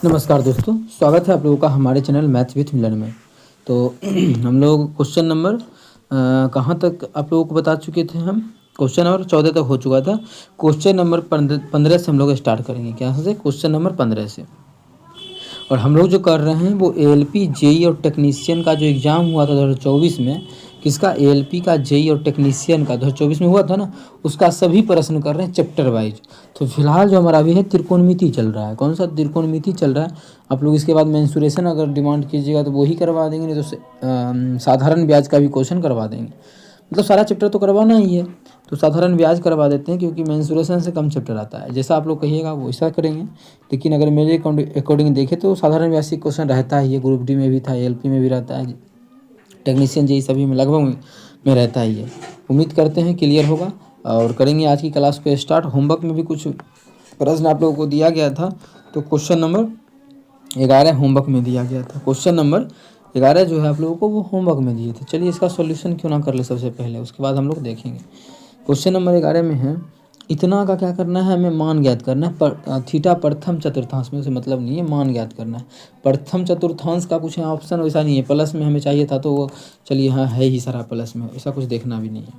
नमस्कार दोस्तों, स्वागत है आप लोगों का हमारे चैनल मैथ्स विथ मिलन में। तो हम लोग क्वेश्चन नंबर कहाँ तक आप लोगों को बता चुके थे। हम क्वेश्चन नंबर 14 तक हो चुका था। क्वेश्चन नंबर 15 से हम लोग स्टार्ट करेंगे। क्या से? क्वेश्चन नंबर 15 से। और हम लोग जो कर रहे हैं वो एएलपी जेई और टेक्नीशियन का जो एग्ज़ाम हुआ था 2024 में, किसका? एएलपी का जेई और टेक्नीशियन का 2024 में हुआ था ना, उसका सभी प्रश्न कर रहे हैं चैप्टर वाइज। तो फिलहाल जो हमारा अभी है त्रिकोणमिति चल रहा है। कौन सा त्रिकोणमिति चल रहा है? आप लोग इसके बाद मेंसुरेशन अगर डिमांड कीजिएगा तो वो ही करवा देंगे, नहीं तो साधारण ब्याज का भी क्वेश्चन करवा देंगे। मतलब सारा चैप्टर तो करवाना ही है, तो साधारण ब्याज करवा देते हैं क्योंकि मेंसुरेशन से कम चैप्टर आता है। जैसा आप लोग कहिएगा वो वैसा करेंगे। लेकिन अगर मेरे अकॉर्डिंग देखें तो साधारण ब्याज से क्वेश्चन रहता ही है। ग्रुप डी में भी था, एएलपी में भी रहता है, टेक्नीशियन जेई सभी में लगभग में रहता ही है। उम्मीद करते हैं क्लियर होगा और करेंगे आज की क्लास को स्टार्ट। होमवर्क में भी कुछ प्रश्न आप लोगों को दिया गया था, तो क्वेश्चन नंबर 11 होमवर्क में दिया गया था। क्वेश्चन नंबर 11 जो है आप लोगों को वो होमवर्क में दिए थे। चलिए इसका सॉल्यूशन क्यों ना कर ले सबसे पहले, उसके बाद हम लोग देखेंगे। क्वेश्चन नंबर 11 में है, इतना का क्या करना है? हमें मान ज्ञात करना है। पर थीटा प्रथम चतुर्थांश में, उसे मतलब नहीं है, मान ज्ञात करना है। प्रथम चतुर्थांश का कुछ ऑप्शन वैसा नहीं है, प्लस में हमें चाहिए था, तो वो चलिए हाँ है ही सारा प्लस में, ऐसा कुछ देखना भी नहीं है।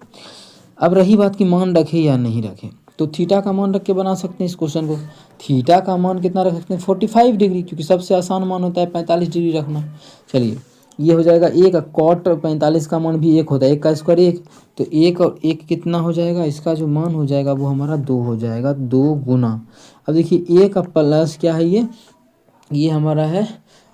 अब रही बात कि मान रखें या नहीं रखें, तो थीटा का मान रख के बना सकते हैं इस क्वेश्चन को। थीटा का मान कितना रख सकते हैं? 45 डिग्री, क्योंकि सबसे आसान मान होता है 45 डिग्री रखना। चलिए ये हो जाएगा एक। कॉट 45 का मान भी एक होता है, एक का स्क्वायर एक, तो एक और एक कितना हो जाएगा? इसका जो मान हो जाएगा वो हमारा 2 हो जाएगा, 2 गुना। अब देखिए एक प्लस क्या है, ये हमारा है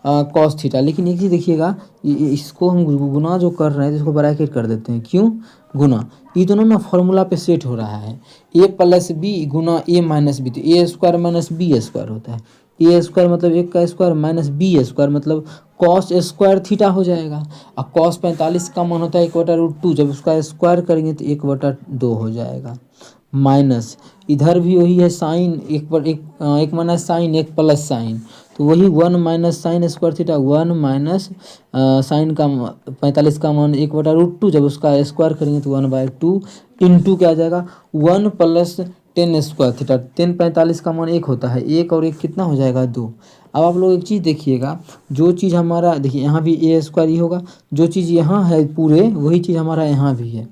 कॉस थीटा। लेकिन एक चीज़ देखिएगा, इसको हम गुना जो कर रहे हैं तो इसको ब्रैकेट कर देते हैं। क्यों गुना? ये दोनों ना फॉर्मूला पे सेट हो रहा है। ए प्लस बी गुना ए माइनस बी, तो ए स्क्वायर माइनस बी स्क्वायर होता है। ए स्क्वायर मतलब एक का स्क्वायर माइनस बी स्क्वायर मतलब कॉस स्क्वायर थीटा हो जाएगा। और कॉस 45 का मान होता है 1/√2, जब उसका स्क्वायर करेंगे तो 1/2 हो जाएगा। माइनस इधर भी वही है, साइन एक माइनस साइन, एक प्लस साइन, तो वही 1 minus sine square theta, 1 minus sine का 45 का मान 1/√2, जब उसका स्क्वायर करेंगे तो 1/2 इंटू क्या आ जाएगा? 1 प्लस 10 स्क्वायर थीटा। 10 45 का मान 1 होता है, 1 और 1 कितना हो जाएगा? 2। अब आप लोग एक चीज़ देखिएगा, जो चीज़ हमारा देखिए यहाँ भी ए स्क्वायर ही होगा, जो चीज़ यहाँ है पूरे वही चीज़ हमारा यहाँ भी है।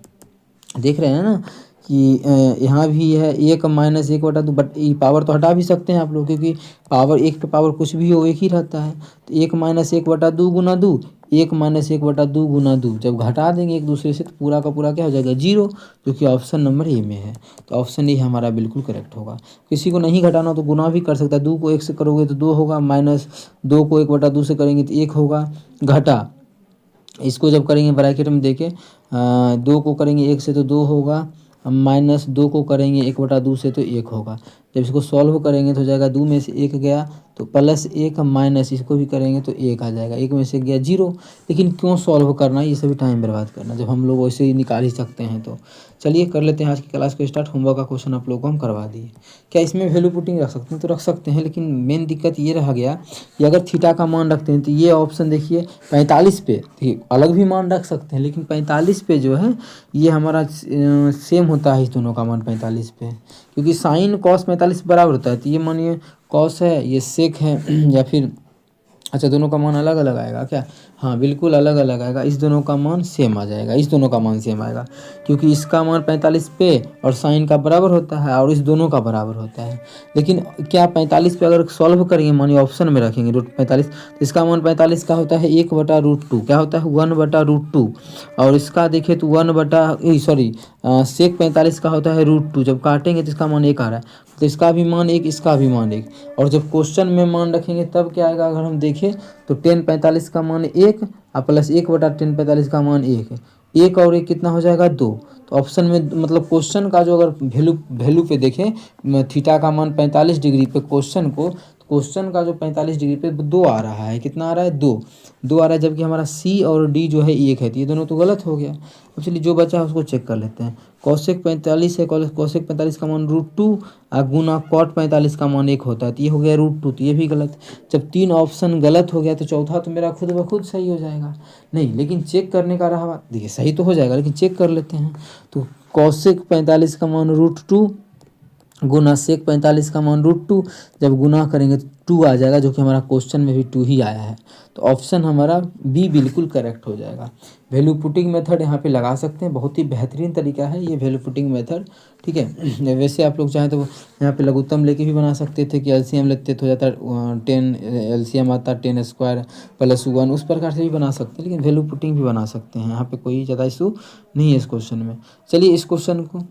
देख रहे हैं ना कि यहाँ भी है 1 माइनस 1/2, बट ये पावर तो हटा भी सकते हैं आप लोग, क्योंकि पावर एक पे पावर कुछ भी हो एक ही रहता है। तो 1 माइनस 1/2 गुना 2, 1 माइनस 1/2 गुना 2, जब घटा देंगे एक दूसरे से तो पूरा का पूरा क्या हो जाएगा? 0, जो कि ऑप्शन नंबर ए में है। तो ऑप्शन ए हमारा बिल्कुल करेक्ट होगा। किसी को नहीं घटाना तो गुना भी कर सकता है। 2 को 1 से करोगे तो 2 होगा, माइनस 2 को 1/2 से करेंगे तो 1 होगा। घटा इसको जब करेंगे ब्रैकेट में देके 2 को करेंगे 1 से तो 2 होगा, माइनस 2 को करेंगे 1/2 से तो 1 होगा। जब इसको सॉल्व करेंगे तो हो जाएगा 2 में से 1 गया तो प्लस 1, माइनस इसको भी करेंगे तो 1 आ जाएगा, 1 में से गया 0। लेकिन क्यों सॉल्व करना, ये सभी टाइम बर्बाद करना, जब हम लोग वैसे ही निकाल ही सकते हैं। तो चलिए कर लेते हैं आज की क्लास को स्टार्ट। होमवर्क का क्वेश्चन आप लोगों को हम करवा दिए। क्या इसमें वैल्यू पुटिंग रख सकते हैं? तो रख सकते हैं, लेकिन मेन दिक्कत ये रह गया कि अगर थीटा का मान रखते हैं तो ये ऑप्शन देखिए 45 पे, ठीक अलग भी मान रख सकते हैं, लेकिन 45 पे जो है ये हमारा सेम होता है इस दोनों का मान 45 पे, क्योंकि साइन कॉस 45 बराबर होता है। तो ये मानिए कॉस है, ये सेक है, या फिर अच्छा दोनों का मान अलग अलग आएगा क्या? हाँ बिल्कुल अलग अलग आएगा। इस दोनों का मान सेम आ जाएगा, इस दोनों का मान सेम आएगा, क्योंकि इसका मान 45 पे और साइन का बराबर होता है और इस दोनों का बराबर होता है। लेकिन क्या 45 पे अगर सॉल्व करेंगे, मानिए ऑप्शन में रखेंगे √45, तो इसका मान 45 का होता है 1/√2, क्या होता है? 1/√2। और इसका देखें तो सेक 45 का होता है √2, जब काटेंगे तो इसका मान 1 आ रहा है, तो इसका भी मान 1, इसका भी मान 1। और जब क्वेश्चन में मान रखेंगे तब क्या आएगा? अगर हम देखें तो 10 45 का मान 1 और प्लस 1/10 45 का मान 1 है, 1 और 1 कितना हो जाएगा? 2। तो ऑप्शन में मतलब क्वेश्चन का जो अगर वैल्यू पे देखें थीटा का मान 45 डिग्री पे क्वेश्चन का जो 45 डिग्री पे 2 आ रहा है, कितना आ रहा है? 2 आ रहा है, जबकि हमारा सी और डी जो है 1 है, तो ये दोनों तो गलत हो गया। अब चलिए जो बचा है उसको चेक कर लेते हैं। कॉसेक 45 है, कॉसेक 45 का मान √2 गुना कॉट 45 का मान 1 होता है, तो ये हो गया √2, तो ये भी गलत। जब 3 ऑप्शन गलत हो गया तो चौथा तो मेरा खुद ब खुद सही हो जाएगा। नहीं, लेकिन चेक करने का रहा बात, देखिए सही तो हो जाएगा लेकिन चेक कर लेते हैं। तो कॉसेक 45 का मान √2 गुना सेक 45 का मान √2, जब गुना करेंगे तो 2 आ जाएगा, जो कि हमारा क्वेश्चन में भी 2 ही आया है। तो ऑप्शन हमारा बी बिल्कुल करेक्ट हो जाएगा। वैल्यू पुटिंग मेथड यहाँ पे लगा सकते हैं, बहुत ही बेहतरीन तरीका है ये वैल्यू पुटिंग मेथड, ठीक है। वैसे आप लोग चाहें तो यहाँ पे लघुत्तम लेके भी बना सकते थे कि एलसीएम लेते तो हो जाता 10, एलसीएम आता 10 स्क्वायर प्लस 1, उस प्रकार से भी बना सकते हैं, लेकिन वैल्यू पुटिंग भी बना सकते हैं। यहाँ पे कोई ज़्यादा इशू नहीं है इस क्वेश्चन में। चलिए इस क्वेश्चन को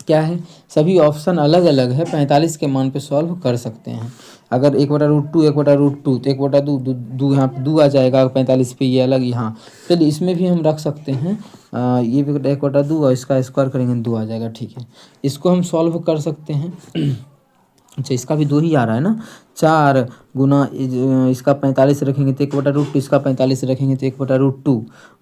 क्या है, सभी ऑप्शन अलग अलग है, 45 के मान पे सॉल्व कर सकते हैं। अगर 1/√2 1/√2 तो 1/2 यहाँ पे 2 आ जाएगा 45 पे, ये अलग यहाँ। चलिए इसमें भी हम रख सकते हैं ये 1/2 और इसका स्क्वायर करेंगे 2 आ जाएगा, ठीक है। इसको हम सॉल्व कर सकते हैं। अच्छा इसका भी 2 ही आ रहा है ना, 4 गुना इसका 45 रखेंगे तो 1/√2, इसका 45 रखेंगे तो 1/√2,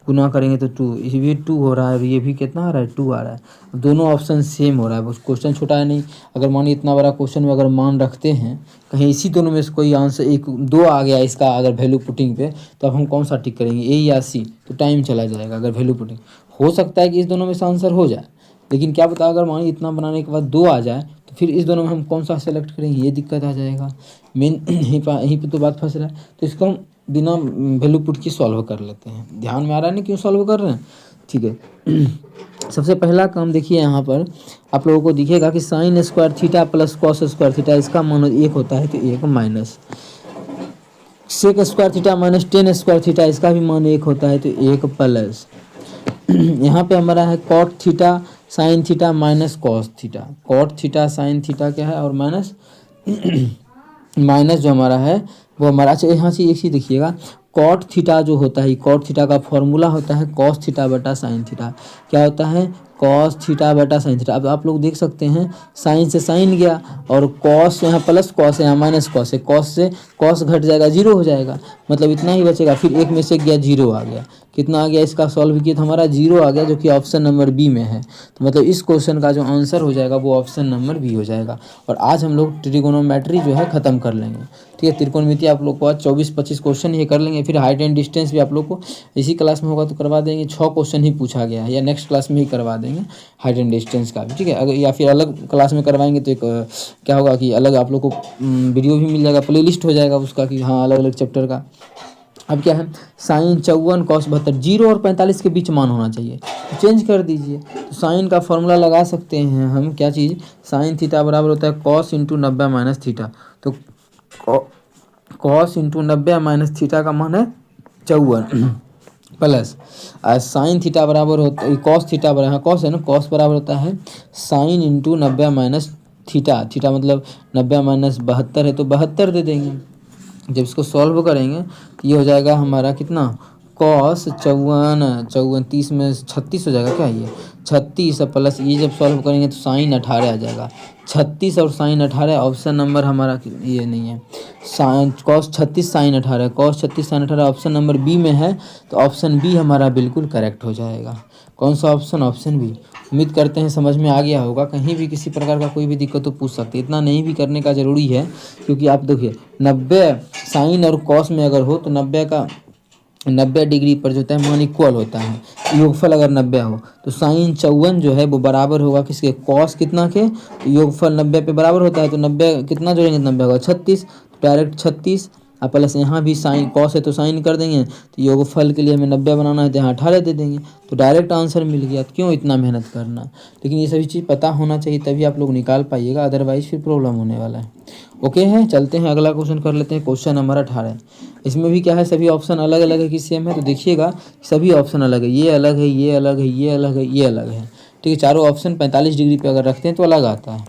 गुना करेंगे तो 2, ये भी 2 हो रहा है और ये भी कितना आ रहा है 2 आ रहा है। दोनों ऑप्शन सेम हो रहा है, क्वेश्चन छोटा है नहीं। अगर मानिए इतना बड़ा क्वेश्चन में अगर मान रखते हैं, कहीं इसी दोनों में से कोई आंसर 1 2 आ गया इसका अगर वैल्यू पुटिंग पे, तो अब हम कौन सा टिक करेंगे, ए या सी, तो टाइम चला जाएगा। अगर वैल्यू पुटिंग हो सकता है कि इस दोनों में से आंसर हो जाए, लेकिन क्या पता अगर मानिए इतना बनाने के बाद 2 आ जाए, तो फिर इस दोनों में हम कौन सा सेलेक्ट करेंगे, ये दिक्कत आ जाएगा। मेन यहीं पे तो बात फंस रहा है। तो इसको हम बिना वैल्यू पुट की सॉल्व कर लेते हैं। ध्यान में आ रहा है ना क्यों सॉल्व कर रहे हैं, ठीक है। सबसे पहला काम देखिए, यहाँ पर आप लोगों को दिखेगा कि sine square theta plus cos square theta, इसका मान 1 होता है तो 1 minus sec square theta minus tan square theta, इसका भी मान 1 होता है तो 1 प्लस यहाँ पे हमारा है cot theta sine theta minus cos theta. Cot theta sine theta क्या है और माइनस माइनस जो हमारा है वो हमारा, अच्छा यहाँ से एक चीज़ देखिएगा, कॉट थीटा जो होता है, कॉट थीटा का फॉर्मूला होता है कॉस थीटा बटा साइन थीटा। क्या होता है, कॉस थीटा बटा साइन थीटा। अब आप लोग देख सकते हैं साइन से साइन गया और कॉस यहाँ प्लस कॉस है, यहाँ माइनस कॉस है, कॉस से कॉस घट जाएगा 0 हो जाएगा, मतलब इतना ही बचेगा। फिर एक में से गया 0 आ गया, कितना आ गया, इसका सॉल्व किया तो हमारा 0 आ गया, जो कि ऑप्शन नंबर बी में है। तो मतलब इस क्वेश्चन का जो आंसर हो जाएगा वो ऑप्शन नंबर बी हो जाएगा। और आज हम लोग ट्रिगोनोमेट्री जो है ख़त्म कर लेंगे, ठीक है। त्रिकोणमिति आप लोग को आज 24-25 क्वेश्चन ये कर लेंगे। फिर हाइट एंड डिस्टेंस भी आप लोग को इसी क्लास में होगा तो करवा देंगे, 6 क्वेश्चन ही पूछा गया है, या नेक्स्ट क्लास में ही करवा देंगे हाइट एंड डिस्टेंस का भी, ठीक है। अगर या फिर अलग क्लास में करवाएंगे तो एक क्या होगा कि अलग आप लोग को वीडियो भी मिल जाएगा, प्ले लिस्ट हो जाएगा उसका कि हाँ अलग अलग चैप्टर का। अब क्या है, साइन 54 कॉस 72, 0 और 45 के बीच मान होना चाहिए, तो चेंज कर दीजिए। तो साइन का फॉर्मूला लगा सकते हैं हम, क्या चीज़, साइन थीटा बराबर होता है कॉस इंटू 90 माइनस थीटा। तो कॉस इंटू 90 माइनस थीटा का मान है 54 प्लस साइन थीटा बराबर होता है, कॉस थीटा बराबर, कॉस है ना, कॉस बराबर होता है sine into 90 minus theta. Theta मतलब 90 माइनस 72 है तो 72 दे देंगे। जब इसको सॉल्व करेंगे तो ये हो जाएगा हमारा कितना, कॉस 54 30 में 36 हो जाएगा, क्या ये 36 प्लस ये जब सॉल्व करेंगे तो साइन 18 आ जाएगा। 36 और साइन 18, ऑप्शन नंबर हमारा ये नहीं है, sine cos 36 sine 18, cos 36 sine 18 option number B में है। तो ऑप्शन बी हमारा बिल्कुल करेक्ट हो जाएगा। कौन सा ऑप्शन, ऑप्शन बी। उम्मीद करते हैं समझ में आ गया होगा। कहीं भी किसी प्रकार का कोई भी दिक्कत तो पूछ सकते हैं, इतना नहीं भी करने का ज़रूरी है, क्योंकि आप देखिए 90 साइन और कॉस में अगर हो तो 90 डिग्री पर जो होता है मान इक्वल होता है, योगफल अगर 90 हो तो साइन 54 जो है वो बराबर होगा किसके, कॉस कितना के, तो योगफल 90 पे बराबर होता है, तो 90 कितना जोड़ेंगे, 90 होगा 36, तो डायरेक्ट 36 और प्लस यहाँ भी साइन कॉस है तो साइन कर देंगे, तो योगफल के लिए हमें 90 बनाना है तो यहाँ 18 दे देंगे, तो डायरेक्ट आंसर मिल गया। तो क्यों इतना मेहनत करना, लेकिन ये सभी चीज़ पता होना चाहिए तभी आप लोग निकाल पाइएगा, अदरवाइज फिर प्रॉब्लम होने वाला है। ओके है, चलते हैं अगला क्वेश्चन कर लेते हैं, क्वेश्चन नंबर 18। इसमें भी क्या है, सभी ऑप्शन अलग अलग है कि सेम है, तो देखिएगा सभी ऑप्शन अलग है, ये अलग है, ये अलग है, ये अलग है, ये अलग है, ठीक है। चारों ऑप्शन 45 डिग्री पे अगर रखते हैं तो अलग आता है,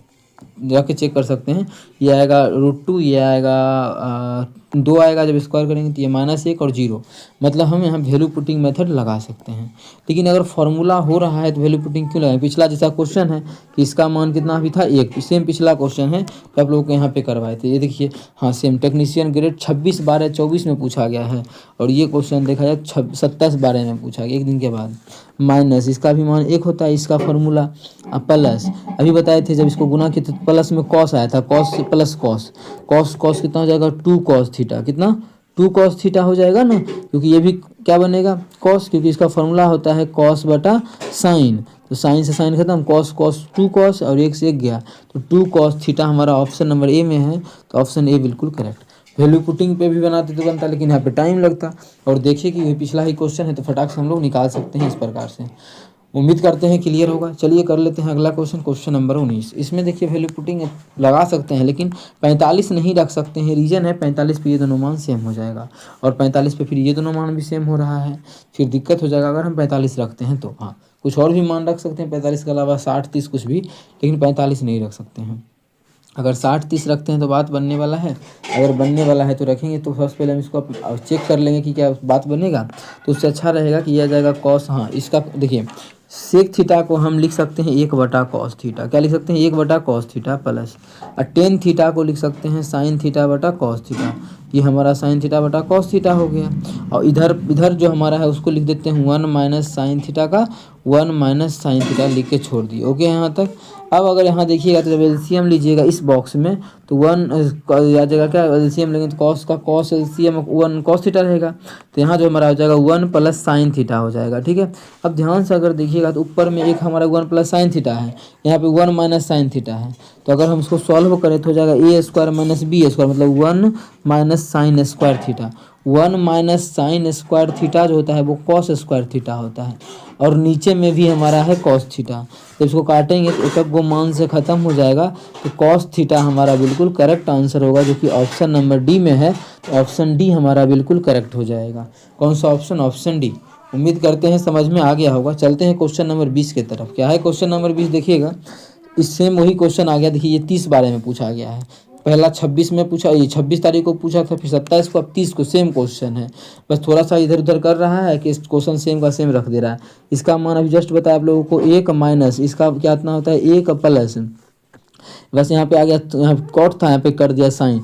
जाके चेक कर सकते हैं। ये आएगा √2, ये आएगा 2 आएगा जब स्क्वायर करेंगे, तो ये -1 और 0, मतलब हम यहाँ वैल्यू पुटिंग मेथड लगा सकते हैं। लेकिन अगर फॉर्मूला हो रहा है तो वैल्यू पुटिंग क्यों लगाएं, पिछला जैसा क्वेश्चन है कि इसका मान कितना भी था 1, सेम पिछला क्वेश्चन है तो आप लोगों को यहाँ पे करवाए थे, ये देखिए हाँ सेम, टेक्नीशियन ग्रेड 26/12/24 में पूछा गया है, और ये क्वेश्चन देखा जाए 27/12 में पूछा गया, एक दिन के बाद। माइनस इसका भी मान 1 होता है, इसका फॉर्मूला प्लस अभी बताए थे जब इसको गुना किया तो प्लस में कॉस आया था, कॉस प्लस कॉस, कॉस कितना हो जाएगा 2 कॉस थीटा, कितना 2 कॉस थीटा हो जाएगा ना, क्योंकि ये भी क्या बनेगा कॉस, क्योंकि इसका फॉर्मूला होता है कॉस बटा साइन, तो साइन से साइन खत्म, कॉस कॉस टू कॉस और एक से एक गया, तो टू कॉस थीटा हमारा ऑप्शन नंबर ए में है, तो ऑप्शन ए बिल्कुल करेक्ट। वैल्यू पुटिंग पे भी बनाते तो बनता, लेकिन यहाँ पे टाइम लगता। और देखिए कि ये पिछला ही क्वेश्चन है, तो फटाक से हम लोग निकाल सकते हैं इस प्रकार से। उम्मीद करते हैं क्लियर होगा। चलिए कर लेते हैं अगला क्वेश्चन, क्वेश्चन नंबर 19। इसमें देखिए वैल्यू पुटिंग लगा सकते हैं, लेकिन 45 नहीं रख सकते हैं। रीज़न है 45 पे ये दोनों मान सेम हो जाएगा, और 45 पे फिर ये दोनों मान भी सेम हो रहा है, फिर दिक्कत हो जाएगा अगर हम 45 रखते हैं तो। हाँ, कुछ और भी मान रख सकते हैं 45 के अलावा, 60 30 कुछ भी, लेकिन 45 नहीं रख सकते हैं। अगर 60 30 रखते हैं तो बात बनने वाला है, अगर बनने वाला है तो रखेंगे। तो सबसे पहले हम इसको चेक कर लेंगे कि क्या बात बनेगा, तो उससे अच्छा रहेगा कि यह जाएगा कॉस। हाँ, इसका देखिए सेक थीटा को हम लिख सकते हैं 1 बटा कॉस थीटा, क्या लिख सकते हैं 1 बटा कॉस थीटा प्लस, और टेन थीटा को लिख सकते हैं साइन थीटा बटा कॉस थीटा, ये हमारा साइन थीटा बटा कॉस थीटा हो गया। और इधर इधर जो हमारा है उसको लिख देते हैं 1 माइनस साइन थीटा का 1 माइनस साइन थीटा लिख के छोड़ दिए। ओके यहाँ तक। अब अगर यहाँ देखिएगा तो जब एलसीएम लीजिएगा इस बॉक्स में, तो 1 आ जाएगा, क्या एलसीएम लेंगे तो कॉस का कॉस एलसीएम 1 कॉस थीटा रहेगा, तो यहाँ जो हमारा हो जाएगा 1 प्लस साइन थीटा हो जाएगा। ठीक है, अब ध्यान से अगर देखिएगा तो ऊपर में एक हमारा 1 प्लस साइन थीटा है, यहाँ पे 1 माइनस साइन थीटा है, तो अगर हम इसको सॉल्व करें तो हो जाएगा ए स्क्वायर माइनस बी स्क्वायर, मतलब 1 minus sine square theta. 1 minus sine square theta जो होता है वो कॉस स्क्वायर थीटा होता है, और नीचे में भी हमारा है कॉस थीटा। तो इसको काटेंगे तो एक एक मान से ख़त्म हो जाएगा, तो कॉस थीटा हमारा बिल्कुल करेक्ट आंसर होगा, जो कि ऑप्शन नंबर डी में है। तो ऑप्शन डी हमारा बिल्कुल करेक्ट हो जाएगा। कौन सा ऑप्शन, ऑप्शन डी। उम्मीद करते हैं समझ में आ गया होगा। चलते हैं क्वेश्चन नंबर 20 की तरफ। क्या है क्वेश्चन नंबर 20 देखिएगा, इससे वही क्वेश्चन आ गया। देखिए ये 30 बारे में पूछा गया है, पहला 26 में पूछा, ये 26 तारीख को पूछा था, फिर 27 को, अब 30 को। सेम क्वेश्चन है, बस थोड़ा सा इधर उधर कर रहा है कि क्वेश्चन सेम का सेम रख दे रहा है। इसका मान अभी जस्ट बताया आप लोगों को 1 माइनस, इसका क्या इतना होता है 1 प्लस, बस यहाँ पे आ गया, यहाँ कॉट था, यहाँ पे कर दिया साइन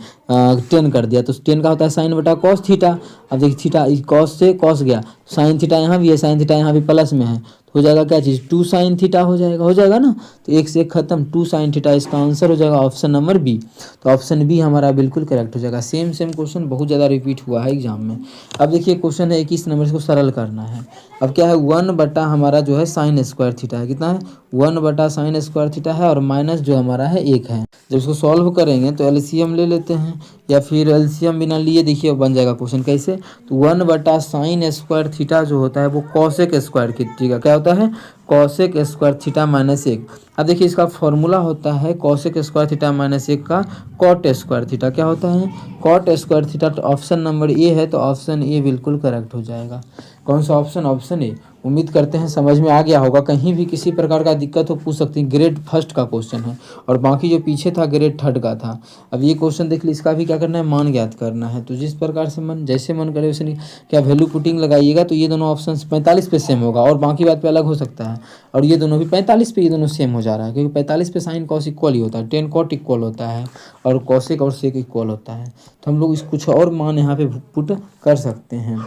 10 कर दिया, तो 10 का होता है साइन बटा कॉस थीटा। अब देखिए थीटा कॉस से कॉस गया, साइन थीटा यहाँ भी है, साइन थीटा यहाँ भी प्लस में है, तो हो जाएगा क्या चीज़ 2 साइन थीटा हो जाएगा ना, तो एक से एक खत्म 2 साइन थीटा, इसका आंसर हो जाएगा ऑप्शन नंबर बी। तो ऑप्शन बी हमारा बिल्कुल करेक्ट हो जाएगा। सेम क्वेश्चन बहुत ज़्यादा रिपीट हुआ है एग्जाम में। अब देखिए क्वेश्चन है 21 नंबर, इसको सरल करना है। अब क्या है 1 बटा हमारा जो है साइन स्क्वायर थीटा है, कितना है 1 बटा साइन स्क्वायर थीटा है, और माइनस जो हमारा है 1 है। जब इसको सॉल्व करेंगे तो एलसीएम ले लेते हैं, या फिर एलसीएम बिना लिए देखिए बन जाएगा क्वेश्चन कैसे, तो 1 बटा साइन स्क्वायर थीटा जो होता है वो कॉसेक स्क्वायर थीटा, क्या होता है कॉसेक स्क्वायर थीटा माइनस 1। अब देखिए इसका फॉर्मूला होता है कॉसेक स्क्वायर थीटा माइनस 1 का कॉट स्क्वायर थीटा, क्या होता है कॉट स्क्वायर थीटा। तो ऑप्शन नंबर ए है, तो ऑप्शन ए बिल्कुल करेक्ट हो जाएगा। कौन सा ऑप्शन, ऑप्शन ए। उम्मीद करते हैं समझ में आ गया होगा। कहीं भी किसी प्रकार का दिक्कत हो पूछ सकते हैं। ग्रेड फर्स्ट का क्वेश्चन है, और बाकी जो पीछे था ग्रेड थर्ड का था। अब ये क्वेश्चन देख लीजिए, इसका भी क्या करना है मान ज्ञात करना है। तो जिस प्रकार से मन जैसे मन करे वैसे नहीं, क्या वैल्यू पुटिंग लगाइएगा तो ये दोनों ऑप्शन 45 पे सेम होगा, और बाकी बात पे अलग हो सकता है। और ये दोनों भी 45 पे, ये दोनों सेम हो जा रहा है, क्योंकि 45 पे साइन कॉस इक्वल ही होता है, 10 कॉट इक्वल होता है, और कॉसेक और सेक इक्वल होता है। तो हम लोग इस कुछ और मान यहाँ पे पुट कर सकते हैं।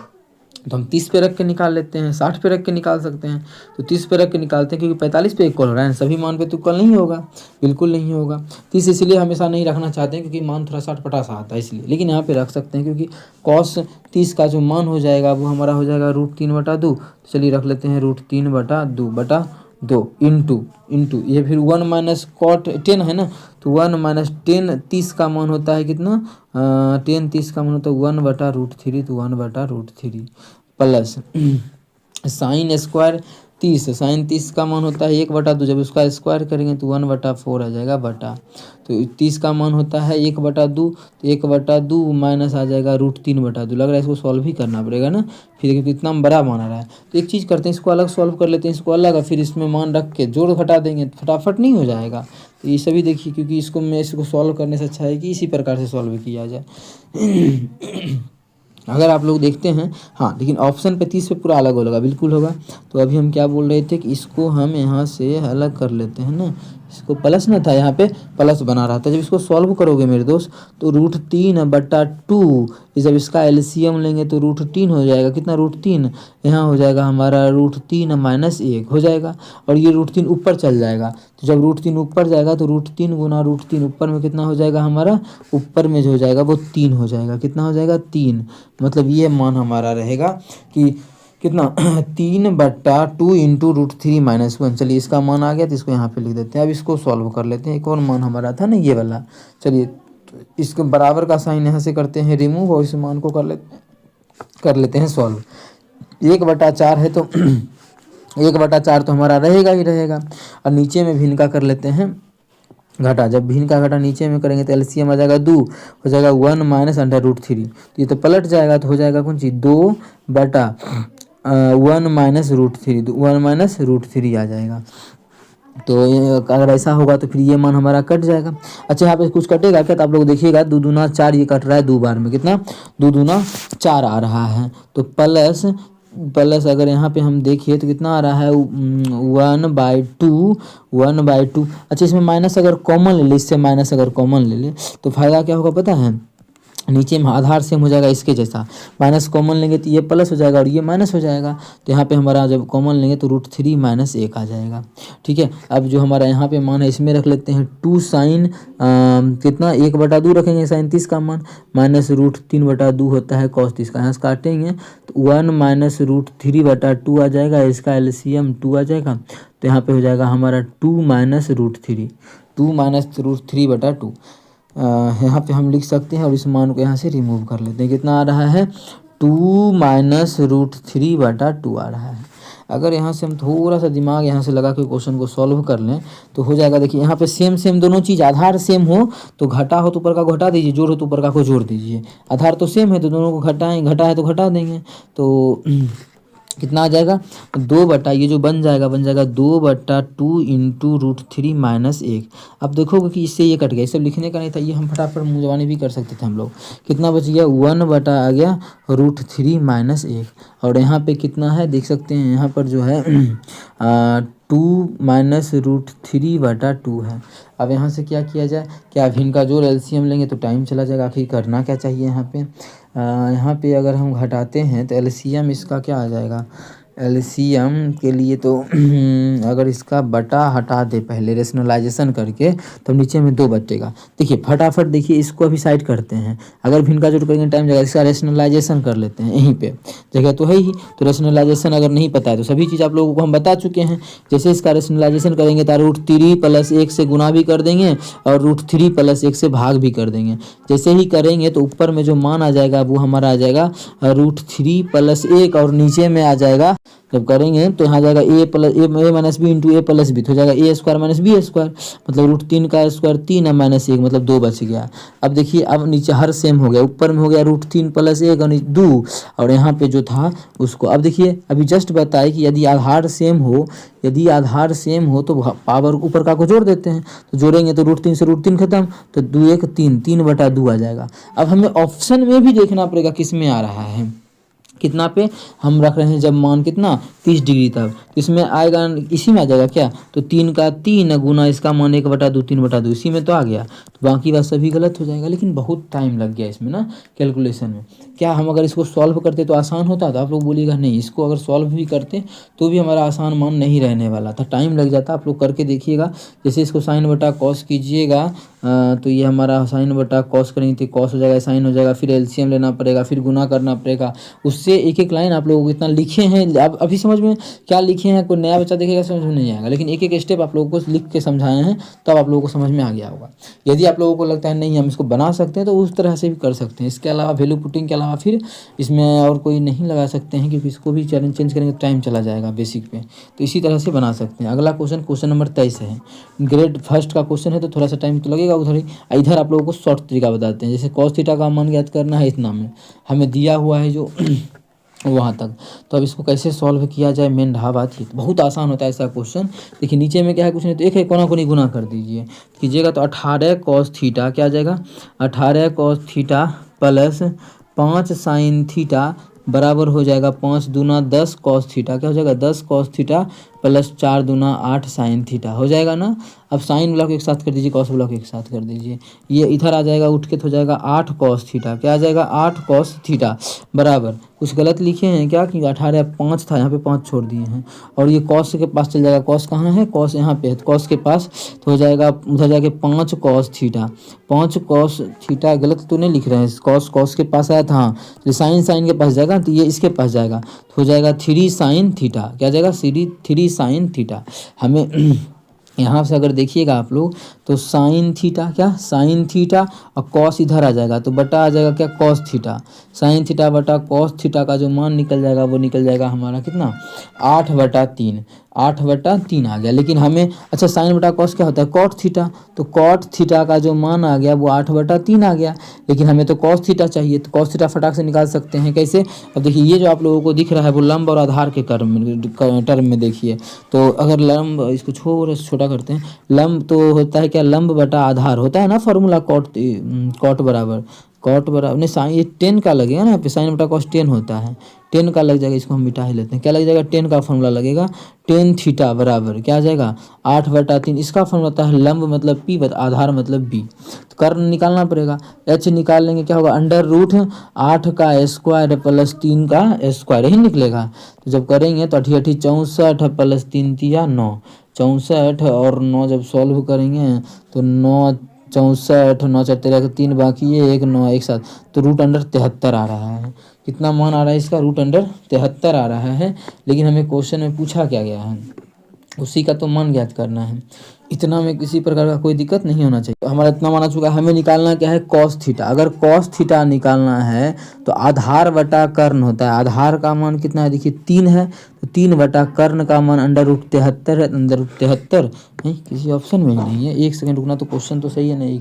तो हम 30 पे रख के निकाल लेते हैं, 60 पे रख के निकाल सकते हैं। तो 30 पे रख के निकालते हैं, क्योंकि 45 पे इक्वल हो रहा है, सभी मान पे तो इक्वल नहीं होगा, बिल्कुल नहीं होगा। 30 इसलिए हमेशा नहीं रखना चाहते हैं, क्योंकि मान थोड़ा सा अटपटा सा आता है इसलिए, लेकिन यहाँ पे रख सकते हैं, क्योंकि कॉस 30 का जो मान हो जाएगा वो हमारा हो जाएगा √3/2। चलिए रख लेते हैं √3/2 इंटू ये फिर 1 माइनस कॉट 10 है ना, तो 1 माइनस 10 30 का मान होता है कितना 10 30 का मान होता है 1/√3, तो 1/√3 प्लस साइन स्क्वायर 30, साइन 30 का मान होता है 1/2, जब उसका स्क्वायर करेंगे तो 1/4 आ जाएगा बटा। तो 30 का मान होता है 1/2, तो 1/2 माइनस आ जाएगा √3/2। लग रहा है इसको सॉल्व ही करना पड़ेगा ना, फिर देखिए कितना बड़ा मान आ रहा है। तो एक चीज़ करते हैं, इसको अलग सॉल्व कर लेते हैं, इसको अलग, फिर इसमें मान रख के जोड़ घटा देंगे, फटाफट नहीं हो जाएगा। तो ये सभी देखिए, क्योंकि इसको सॉल्व करने से अच्छा है कि इसी प्रकार से सॉल्व किया जाए। अगर आप लोग देखते हैं, हाँ, लेकिन ऑप्शन पे 30 पे पूरा अलग होगा, बिल्कुल होगा। तो अभी हम क्या बोल रहे थे कि इसको हम यहाँ से अलग कर लेते हैं ना, इसको प्लस ना था, यहाँ पे प्लस बना रहा था। जब इसको सॉल्व करोगे मेरे दोस्त तो √3/2, जब इसका एलसीएम लेंगे तो √3 हो जाएगा, कितना √3, यहाँ हो जाएगा हमारा √3 - 1 हो जाएगा, और ये √3 ऊपर चल जाएगा। तो तो जब √3 ऊपर जाएगा तो √3 गुना √3 ऊपर में कितना हो जाएगा हमारा, ऊपर में जो हो जाएगा वो 3 हो जाएगा। कितना हो जाएगा 3, मतलब ये मान हमारा रहेगा कि कितना 3/2 इंटू √3 - 1। चलिए इसका मान आ गया तो इसको यहाँ पे लिख देते हैं। अब इसको सॉल्व कर लेते हैं। एक और मान हमारा था ना ये वाला, चलिए तो इसको बराबर का साइन यहाँ से करते हैं रिमूव और इस मान को कर लेते हैं सॉल्व। 1/4 है तो 1/4 तो हमारा रहेगा ही रहेगा। और नीचे में भिन्न का कर लेते हैं घटा। जब भिन्न का घटा नीचे में करेंगे तो एलसीएम आ जाएगा 2, हो जाएगा 1 - √3। तो ये तो पलट जाएगा तो हो जाएगा कौन चीज़ 2/1 - √3, 1 - √3 आ जाएगा। तो अगर ऐसा होगा तो फिर ये मान हमारा कट जाएगा। अच्छा यहाँ पे कुछ कटेगा क्या, तो आप लोग देखिएगा 2 दूना 4 ये कट रहा है 2 बार में, कितना 2 दूना 4 आ रहा है। तो प्लस अगर यहाँ पे हम देखिए तो कितना आ रहा है 1/2, 1/2। अच्छा इसमें माइनस अगर कॉमन ले ले, इससे माइनस अगर कॉमन ले ले तो फायदा क्या होगा पता है, नीचे में आधार सेम हो जाएगा इसके जैसा। माइनस कॉमन लेंगे तो ये प्लस हो जाएगा और ये माइनस हो जाएगा। तो यहाँ पे हमारा जब कॉमन लेंगे तो √3 - 1 आ जाएगा। ठीक है, अब जो हमारा यहाँ पे मान है इसमें रख लेते हैं 2 साइन कितना 1/2 रखेंगे साइन 30 का मान, माइनस √3/2 होता है cos 30 का। यहाँ से काटेंगे तो 1 - √3/2 आ जाएगा। इसका एलसीएम 2 आ जाएगा। तो यहाँ पे हो जाएगा हमारा 2 - √3, 2 - √3/2। यहाँ पे हम लिख सकते हैं और इस मान को यहाँ से रिमूव कर लेते हैं। कितना आ रहा है 2 - √3/2 आ रहा है। अगर यहाँ से हम थोड़ा सा दिमाग यहाँ से लगा के क्वेश्चन को सॉल्व कर लें तो हो जाएगा। देखिए यहाँ पे सेम सेम दोनों चीज़, आधार सेम हो तो घटा हो तो ऊपर का को घटा दीजिए, जोड़ हो तो ऊपर का को जोड़ दीजिए। आधार तो सेम है तो दोनों को घटाएं, घटा है तो घटा देंगे। तो कितना आ जाएगा 2 ये जो बन जाएगा 2/2 इंटू √3 - 1। अब देखोगे कि इससे ये कट गया, इसे लिखने का नहीं था, ये हम फटाफट मुँह जबानी भी कर सकते थे हम लोग। कितना बच गया 1 आ गया √3 - 1। और यहाँ पे कितना है देख सकते हैं, यहाँ पर जो है 2 - √3/2 है। अब यहाँ से क्या किया जाए, क्या भिन्न का जोड़ एलसीएम लेंगे तो टाइम चला जाएगा। आखिर करना क्या चाहिए यहाँ पे अगर हम घटाते हैं तो एलसीएम इसका क्या आ जाएगा, एलसीएम के लिए तो अगर इसका बटा हटा दे पहले रेशनलाइजेशन करके तो नीचे में 2 बचेगा। देखिए फटाफट देखिए इसको अभी साइड करते हैं। अगर भिन्न का जोड़ करेंगे टाइम जाएगा, इसका रेशनलाइजेशन कर लेते हैं। यहीं पे जगह तो है ही, तो रेशनलाइजेशन अगर नहीं पता है तो सभी चीज़ आप लोगों को हम बता चुके हैं। जैसे इसका रेशनलाइजेशन करेंगे तो √3 + 1 से गुना भी कर देंगे और √3 + 1 से भाग भी कर देंगे। जैसे ही करेंगे तो ऊपर में जो मान आ जाएगा वो हमारा आ जाएगा √3 + 1 और नीचे में आ जाएगा जब करेंगे तो यहाँ जाएगा a - b into a + b, तो हो जाएगा a² - b², मतलब √3 का स्क्वायर 3 और -1 मतलब 2 बच गया। अब देखिए अब नीचे हर सेम हो गया, ऊपर में हो गया √3 + 1 और 2 और यहाँ पे जो था उसको। अब देखिए अभी जस्ट बताए कि यदि आधार सेम हो तो पावर ऊपर का को जोड़ देते हैं। तो जोड़ेंगे तो √3 से √3 खत्म, तो 2 1 3, 3/2 आ जाएगा। अब हमें ऑप्शन में भी देखना पड़ेगा किस में आ रहा है, कितना पे हम रख रहे हैं जब मान कितना 30 डिग्री तक, तो इसमें आएगा इसी में आ जाएगा क्या, तो 3 का 3 गुना इसका मान 1/2 3/2 इसी में तो आ गया। तो बाकी बात सभी गलत हो जाएगा, लेकिन बहुत टाइम लग गया इसमें ना कैलकुलेशन में। क्या हम अगर इसको सॉल्व करते तो आसान होता, तो आप लोग बोलिएगा नहीं, इसको अगर सॉल्व भी करते तो भी हमारा आसान मान नहीं रहने वाला था, टाइम लग जाता। आप लोग करके देखिएगा। जैसे इसको साइन बटा कॉस कीजिएगा तो ये हमारा साइन बटा कॉस करेंगे तो कॉस हो जाएगा, साइन हो जाएगा, फिर एलसीएम लेना पड़ेगा, फिर गुना करना पड़ेगा। उससे एक एक लाइन आप लोगों को इतना लिखे हैं, अब अभी समझ में क्या लिखे हैं, कोई नया बच्चा देखेगा समझ में नहीं आएगा, लेकिन एक एक स्टेप आप लोगों को लिख के समझाए हैं तब आप लोगों को समझ में आ गया होगा। यदि आप लोगों को लगता है नहीं हम इसको बना सकते हैं तो उस तरह से भी कर सकते हैं। इसके अलावा वैल्यू पुटिंग के अलावा फिर इसमें और कोई नहीं लगा सकते हैं, क्योंकि इसको भी चैलेंज चेंज करेंगे तो टाइम चला जाएगा बेसिक पे। तो इसी तरह से बना सकते हैं। अगला क्वेश्चन नंबर 23 है, ग्रेड फर्स्ट का क्वेश्चन है तो थोड़ा सा टाइम तो लगेगा उधर ही। इधर आप लोगों को शॉर्ट तरीका बताते हैं। जैसे cos थीटा का मान ज्ञात करना है, इतना में हमें दिया हुआ है जो वहाँ तक। तो अब इसको कैसे सॉल्व किया जाए, मेन ढाबा थी, तो बहुत आसान होता है ऐसा क्वेश्चन। देखिए नीचे में क्या है कुछ नहीं, तो एक है कोना कोनी गुना कर दीजिए कीजिएगा तो 18 cos थीटा क्या आ जाएगा, 18 cos theta plus 5 sin theta बराबर हो जाएगा 5 दूना 10 cos थीटा, क्या हो जाएगा 10 cos थीटा प्लस 4 दूना 8 साइन थीटा हो जाएगा ना। अब साइन ब्लॉक एक साथ कर दीजिए, कॉस ब्लॉक एक साथ कर दीजिए, ये इधर आ जाएगा उठ के तो हो जाएगा 8 कॉस थीटा। क्या आ जाएगा 8 कॉस थीटा बराबर, कुछ गलत लिखे हैं क्या कि 18 5 था, यहाँ पे 5 छोड़ दिए हैं। और ये कॉस के पास चल जाएगा, कॉस कहाँ है, कॉस यहाँ पे है, तो कॉस के पास तो हो जाएगा उधर जाके 5 कॉस थीटा। 5 कॉस थीटा गलत तो नहीं लिख रहे हैं, कॉस कॉस के पास आया था, हाँ तो साइन साइन के पास जाएगा तो ये इसके पास जाएगा तो हो जाएगा 3 साइन थीटा। क्या जाएगा 3 साइन थीटा। हमें यहाँ से अगर देखिएगा आप लोग तो साइन थीटा, क्या साइन थीटा और कॉस इधर आ जाएगा तो बटा आ जाएगा क्या कॉस थीटा। साइन थीटा बटा कॉस थीटा का जो मान निकल जाएगा वो निकल जाएगा हमारा कितना 8/3। 8/3 आ गया। लेकिन हमें अच्छा साइन बटा कॉस क्या होता है कॉट थीटा, तो कॉट थीटा का जो मान आ गया वो 8/3 आ गया। लेकिन हमें तो कॉस थीटा चाहिए, तो कॉस थीटा फटाक से निकाल सकते हैं कैसे। अब देखिए ये जो आप लोगों को दिख रहा है वो लंब और आधार के टर्म में देखिए। तो अगर लंब इसको थोड़ा छोटा करते हैं, लंब तो होता है क्या लंब बटा आधार होता है ना फॉर्मूला कॉट बराबर नहीं साइन, ये 10 का लगेगा ना, यहाँ पे साइन बटा कॉस 10 होता है, 10 का लग जाएगा, इसको हम मिटा ही लेते हैं। क्या लग जाएगा 10 का फॉर्मूला लगेगा, 10 थीटा बराबर क्या आ जाएगा 8/3। इसका फॉर्मूला होता है लंब मतलब पी आधार मतलब बी। तो कर्ण निकालना पड़ेगा, एच निकाल लेंगे क्या होगा √8 का स्क्वायर प्लस 3 का स्क्वायर यही निकलेगा। तो जब करेंगे तो 8 8 64 प्लस 3 3 9, 64 और 9 जब सॉल्व करेंगे तो 9 64 9 4 13 3 बाकी है 1 9 एक साथ, तो √73 आ रहा है। कितना मान आ रहा है इसका √73 आ रहा है। लेकिन हमें क्वेश्चन में पूछा क्या गया है उसी का तो मान ज्ञात करना है। इतना में किसी प्रकार का कोई दिक्कत नहीं होना चाहिए। तो हमारा इतना मान आ चुका है, हमें निकालना क्या है कॉस थीटा। अगर कॉस थीटा निकालना है तो आधार बटा कर्ण होता है, आधार का मान कितना है देखिए 3 है, तो 3 बटा कर्ण का मान √73 है, √73 किसी ऑप्शन में ही नहीं है। एक सेकंड रुकना, तो क्वेश्चन तो सही है नहीं,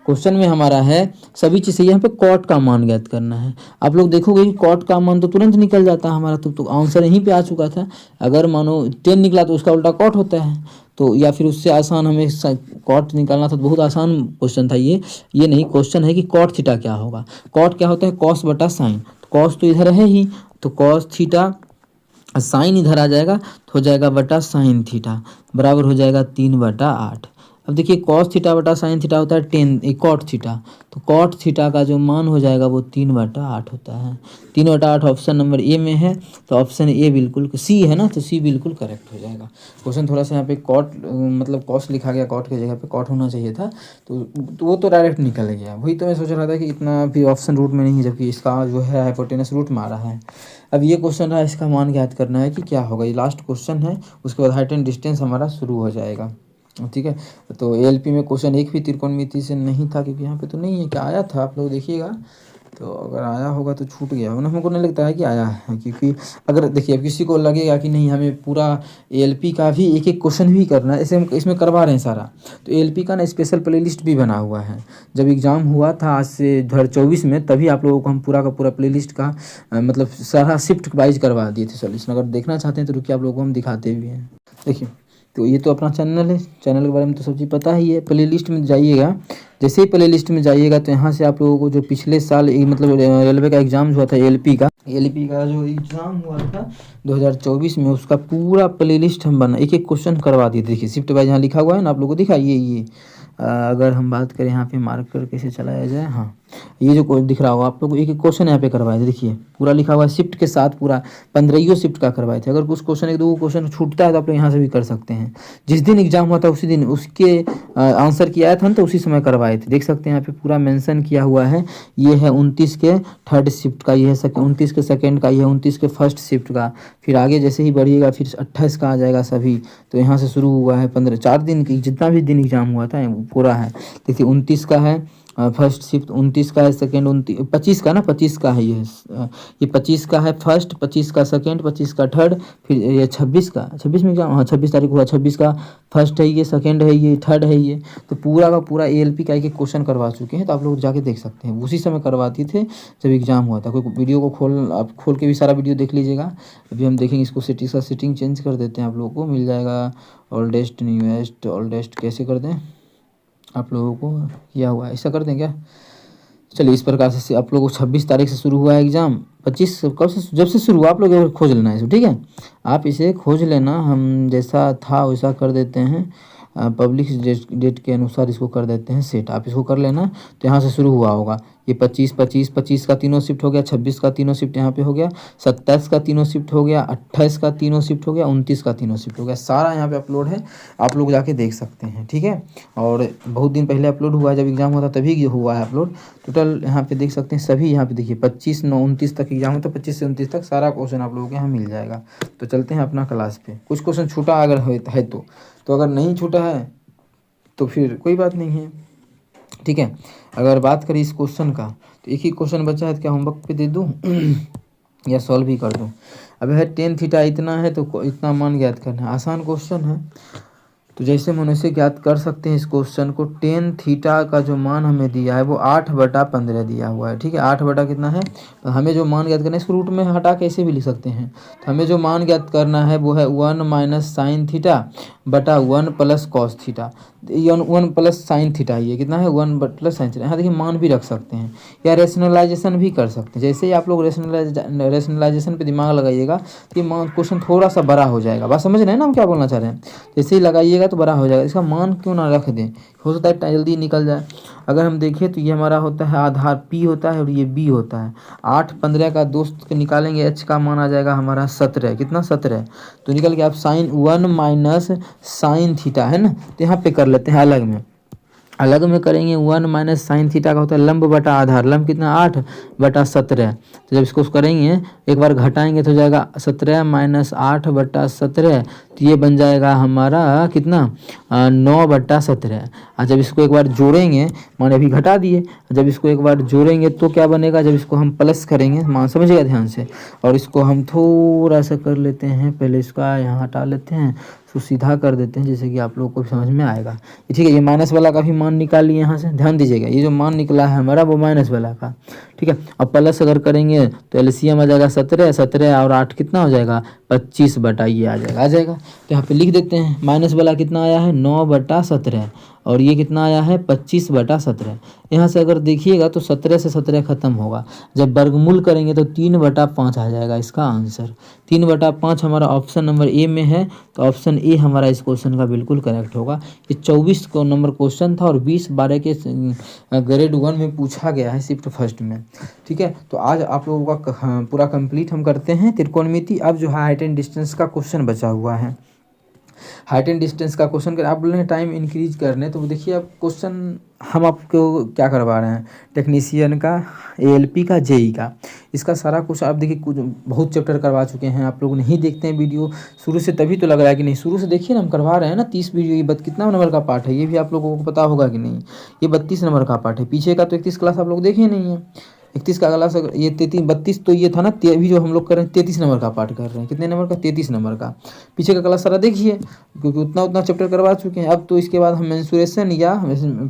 क्वेश्चन में हमारा है सभी चीज़ सही है, यहाँ पे कॉट का मान ज्ञात करना है। आप लोग देखोगे कि कॉट का मान तो तुरंत निकल जाता है हमारा, तो आंसर यहीं पे आ चुका था। अगर मानो 10 निकला तो उसका उल्टा कॉट होता है, तो या फिर उससे आसान हमें कॉट निकालना था, तो बहुत आसान क्वेश्चन था ये नहीं क्वेश्चन है कि कॉट थीटा क्या होगा। कॉट क्या होता है कॉस बटा साइन, कॉस तो इधर है ही, तो कॉस थीटा साइन इधर आ जाएगा तो हो जाएगा बटा साइन थीटा बराबर हो जाएगा 3/8। अब देखिए कॉस थीटा बटा साइन थीटा होता है 10 कॉट थीटा, तो कॉट थीटा का जो मान हो जाएगा वो 3/8 होता है। 3/8 ऑप्शन नंबर ए में है, तो ऑप्शन ए बिल्कुल सी है ना, तो सी बिल्कुल करेक्ट हो जाएगा। क्वेश्चन थोड़ा सा यहाँ पे कॉट मतलब कॉस लिखा गया, कॉट की जगह पे कॉट होना चाहिए था, तो वो तो डायरेक्ट निकल गया। वही तो मैं सोच रहा था कि इतना भी ऑप्शन रूट में नहीं है, जबकि इसका जो है हाइपोटेनस रूट में आ रहा है। अब ये क्वेश्चन रहा, इसका मान ज्ञात करना है कि क्या होगा। ये लास्ट क्वेश्चन है, उसके बाद हाइट एंड डिस्टेंस हमारा शुरू हो जाएगा। ठीक है, तो एएलपी में क्वेश्चन एक भी त्रिकोणमिति से नहीं था, क्योंकि यहाँ पे तो नहीं है। क्या आया था आप लोग देखिएगा, तो अगर आया होगा तो छूट गया होगा ना, हमको नहीं लगता है कि आया है। क्योंकि अगर देखिए अब किसी को लगेगा कि नहीं हमें पूरा एएलपी का भी एक एक क्वेश्चन भी करना है, ऐसे हम इसमें करवा रहे हैं सारा, तो एएलपी का ना स्पेशल प्लेलिस्ट भी बना हुआ है। जब एग्ज़ाम हुआ था आज से 2024 में, तभी आप लोगों को हम पूरा का पूरा प्लेलिस्ट का मतलब सारा शिफ्ट वाइज करवा दिए थे सॉल्यूशन। अगर देखना चाहते हैं तो रुकिए आप लोगों को हम दिखाते भी हैं। देखिए तो ये तो अपना चैनल है, चैनल के बारे में तो सब चीज़ पता ही है। प्लेलिस्ट में जाइएगा, जैसे ही प्लेलिस्ट में जाइएगा तो यहाँ से आप लोगों को जो पिछले साल मतलब रेलवे का एग्ज़ाम हुआ था एएलपी का जो एग्ज़ाम हुआ था 2024 में, उसका पूरा प्लेलिस्ट हम बना एक एक क्वेश्चन करवा दिए। देखिए शिफ्ट वाइज यहाँ लिखा हुआ है ना, आप लोगों को दिखाइए ये अगर हम बात करें यहाँ पे मार्कर कैसे चलाया जाए, हाँ ये जो कोई दिख रहा होगा आप लोग को एक एक क्वेश्चन यहाँ पे करवाए थे। देखिए पूरा लिखा हुआ है शिफ्ट के साथ, पूरा 15 शिफ्ट का करवाए थे। अगर कुछ क्वेश्चन एक दो क्वेश्चन छूटता है तो आप लोग यहाँ से भी कर सकते हैं। जिस दिन एग्जाम हुआ था उसी दिन उसके आंसर किया था ना, तो उसी समय करवाए थे। देख सकते हैं यहाँ पे पूरा मेंशन किया हुआ है। ये है 29 के थर्ड शिफ्ट का, ये है 29 के सेकेंड का, ये है 29 के फर्स्ट शिफ्ट का। फिर आगे जैसे ही बढ़िएगा फिर 28 का आ जाएगा सभी। तो यहाँ से शुरू हुआ है 4 दिन की, जितना भी दिन एग्जाम हुआ था पूरा है। देखिए 29 का है फर्स्ट शिफ्ट, 29 का है सेकेंड, 25 का ना 25 का है ये 25 का है फर्स्ट, 25 का सेकेंड, 25 का थर्ड, फिर ये 26 में क्या, हाँ 26 तारीख हुआ, 26 का फर्स्ट है, ये सेकेंड है, ये थर्ड है। ये तो पूरा का पूरा एएलपी का एक क्वेश्चन करवा चुके हैं। तो आप लोग जाके देख सकते हैं, उसी समय करवाती थे जब एग्जाम हुआ था। कोई वीडियो को आप खोल के भी सारा वीडियो देख लीजिएगा। अभी हम देखेंगे इसको सेटिंग चेंज कर देते हैं, आप लोगों को मिल जाएगा ओल्डेस्ट न्यूएस्ट। ओल्डेस्ट कैसे कर दें, आप लोगों को किया हुआ है ऐसा कर दें क्या। चलिए इस प्रकार से आप लोगों को 26 तारीख से शुरू हुआ है एग्ज़ाम, 25 कब से, जब से शुरू आप लोग खोज लेना है इसे, ठीक है। आप इसे खोज लेना, हम जैसा था वैसा कर देते हैं, पब्लिश डेट के अनुसार इसको कर देते हैं सेट। आप इसको कर लेना, तो यहाँ से शुरू हुआ होगा ये 25 25 25 का तीनों शिफ्ट हो गया, 26 का तीनों शिफ्ट यहाँ पे हो गया, 27 का तीनों शिफ्ट हो गया, 28 का तीनों शिफ्ट हो गया, 29 का तीनों शिफ्ट हो गया, सारा यहाँ पे अपलोड है, आप लोग जाके देख सकते हैं, ठीक है। और बहुत दिन पहले अपलोड हुआ है, जब एग्ज़ाम हुआ था तभी ये हुआ है अपलोड। टोटल यहाँ पे देख सकते हैं सभी, यहाँ पे देखिए 25/9/29 तक एग्जाम होता है, 25 से 29 तक सारा क्वेश्चन आप लोगों के यहाँ मिल जाएगा। तो चलते हैं अपना क्लास पे। कुछ क्वेश्चन छूटा अगर है तो अगर नहीं छूटा है तो फिर कोई बात नहीं है, ठीक है। अगर बात करें इस क्वेश्चन का, तो एक ही क्वेश्चन बचा है, तो क्या होमवर्क पे दे दूँ या सॉल्व ही कर दूँ। अब है tan थीटा इतना है तो इतना मान ज्ञात करना है, आसान क्वेश्चन है। तो जैसे मनुष्य ज्ञात कर सकते हैं इस क्वेश्चन को, tan थीटा का जो मान हमें दिया है वो 8/15 दिया हुआ है, ठीक है। 8 बटा कितना है, हमें जो मान ज्ञात करना है इसको रूट में हटा के ऐसे भी लिख सकते हैं। तो हमें जो मान ज्ञात करना है वो है 1 - sin थीटा बटा 1 + cos थीटा। 1 + sin थीटा, ये कितना है 1 + sin थीटा। यहाँ देखिए मान भी रख सकते हैं या रेशनलाइजेशन भी कर सकते हैं। जैसे ही आप लोग रेशनलाइजेशन पे दिमाग लगाइएगा तो ये मान क्वेश्चन थोड़ा सा बड़ा हो जाएगा। बात समझ रहे हैं ना हम क्या बोलना चाह रहे हैं। जैसे ही लगाइएगा तो बड़ा हो जाएगा, इसका मान क्यों ना रख दें, हो सकता है जल्दी निकल जाए। अगर हम देखें तो ये हमारा होता है आधार P होता है और ये B होता है। 8/15 का दोस्त निकालेंगे, H का मान आ जाएगा हमारा 17, कितना 17। तो निकल के आप sin 1 - sin थीटा है ना, तो यहाँ पे कर लेते हैं अलग में करेंगे। 1 - sin थीटा का होता है लंब बटा आधार, लंब कितना 8/17। तो जब इसको करेंगे एक बार घटाएंगे तो हो जाएगा 17 - 8/17, तो ये बन जाएगा हमारा कितना 9/17। और जब इसको एक बार जोड़ेंगे, माने अभी घटा दिए, जब इसको एक बार जोड़ेंगे तो क्या बनेगा, जब इसको हम प्लस करेंगे, मान समझिएगा ध्यान से, और इसको हम थोड़ा सा कर लेते हैं, पहले इसका यहाँ हटा लेते हैं, तो सीधा कर देते हैं, जैसे कि आप लोगों को समझ में आएगा। ठीक है, ये माइनस वाला का भी मान निकाल लिए यहाँ से, ध्यान दीजिएगा, ये जो मान निकला है हमारा वो माइनस वाला का, ठीक है। अब प्लस अगर करेंगे तो एलसीएम आ जाएगा 17 और 8 कितना हो जाएगा 25 बटा ये आ जाएगा। तो यहाँ पे लिख देते हैं, माइनस वाला कितना आया है 9/17 और ये कितना आया है 25/17। यहाँ से अगर देखिएगा तो 17 से 17 खत्म होगा, जब वर्गमूल करेंगे तो 3/5 आ जाएगा इसका आंसर। 3/5 हमारा ऑप्शन नंबर ए में है, तो ऑप्शन ए हमारा इस क्वेश्चन का बिल्कुल करेक्ट होगा। ये 24 को नंबर क्वेश्चन था और 20/12 के ग्रेड 1 में पूछा गया है शिफ्ट फर्स्ट में, ठीक है। तो आज आप लोगों का पूरा कंप्लीट हम करते हैं त्रिकोणमिति। अब जो है हाइट एंड डिस्टेंस का क्वेश्चन बचा हुआ है। हाइट एंड डिस्टेंस का क्वेश्चन आप बोल रहे हैं टाइम इंक्रीज करने, तो देखिए अब क्वेश्चन हम आपको क्या करवा रहे हैं, टेक्नीशियन का, एएलपी का, जेई का, इसका सारा कुछ आप देखिए कुछ बहुत चैप्टर करवा चुके हैं। आप लोग नहीं देखते हैं वीडियो शुरू से, तभी तो लग रहा है कि नहीं, शुरू से देखिए ना, हम करवा रहे हैं ना 30 वीडियो। ये कितना नंबर का पार्ट है ये भी आप लोगों को पता होगा कि नहीं, ये 32 नंबर का पार्ट है। पीछे का तो 31 क्लास आप लोग देखे नहीं है, 31 का क्लास, ये 32 तो ये था ना, अभी जो हम लोग कर रहे हैं 33 नंबर का पार्ट कर रहे हैं। कितने नंबर का 33 नंबर का। पीछे का क्लास सारा देखिए, क्योंकि उतना चैप्टर करवा चुके हैं। अब तो इसके बाद हम मेंसुरेशन या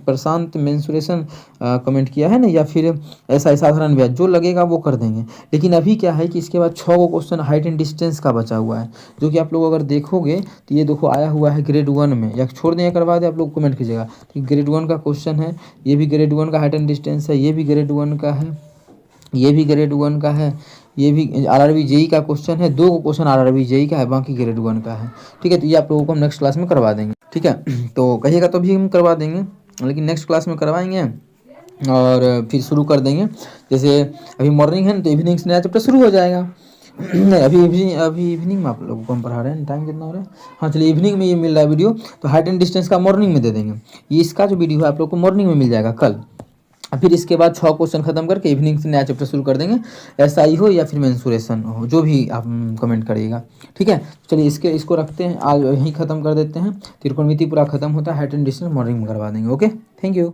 प्रशांत मेंसुरेशन कमेंट किया है ना, या फिर ऐसा साधारण ब्याज जो लगेगा वो कर देंगे। लेकिन अभी क्या है कि इसके बाद 6 को क्वेश्चन हाइट एंड डिस्टेंस का बचा हुआ है, जो कि आप लोग अगर देखोगे तो ये देखो आया हुआ है ग्रेड 1 में, या छोड़ दें या करवा दें आप लोग कमेंट कीजिएगा। तो ग्रेड 1 का क्वेश्चन है, ये भी ग्रेड 1 का हाइट एंड डिस्टेंस है, ये भी ग्रेड 1 का है, ये भी ग्रेड 1 का है, ये भी आरआरबी जेई का क्वेश्चन है। 2 क्वेश्चन आरआरबी जेई का है, बाकी ग्रेड 1 का है, ठीक है। तो ये आप लोगों को हम नेक्स्ट क्लास में करवा देंगे, ठीक है। तो कहिएगा तो भी हम करवा देंगे, लेकिन नेक्स्ट क्लास में करवाएंगे और फिर शुरू कर देंगे। जैसे अभी मॉर्निंग है ना, तो इवनिंग से नया चैप्टर शुरू हो जाएगा। अभी इवनिंग में आप लोगों को हम पढ़ा रहे हैं, टाइम कितना हो रहा है, हाँ चलिए इवनिंग में ये मिल रहा है वीडियो, तो हाइट एंड डिस्टेंस का मॉर्निंग में दे देंगे। ये इसका जो वीडियो है आप लोग को मॉर्निंग में मिल जाएगा कल। फिर इसके बाद 6 क्वेश्चन खत्म करके इवनिंग से नया चैप्टर शुरू कर देंगे, एसआई हो या फिर मेंसुरेशन हो, जो भी आप कमेंट करिएगा, ठीक है। चलिए इसको रखते हैं, आज यहीं ख़त्म कर देते हैं। त्रिकोणमिति पूरा खत्म होता है, हाइट एंड डिस्टेंस मॉर्निंग में करवा देंगे। Okay, thank you.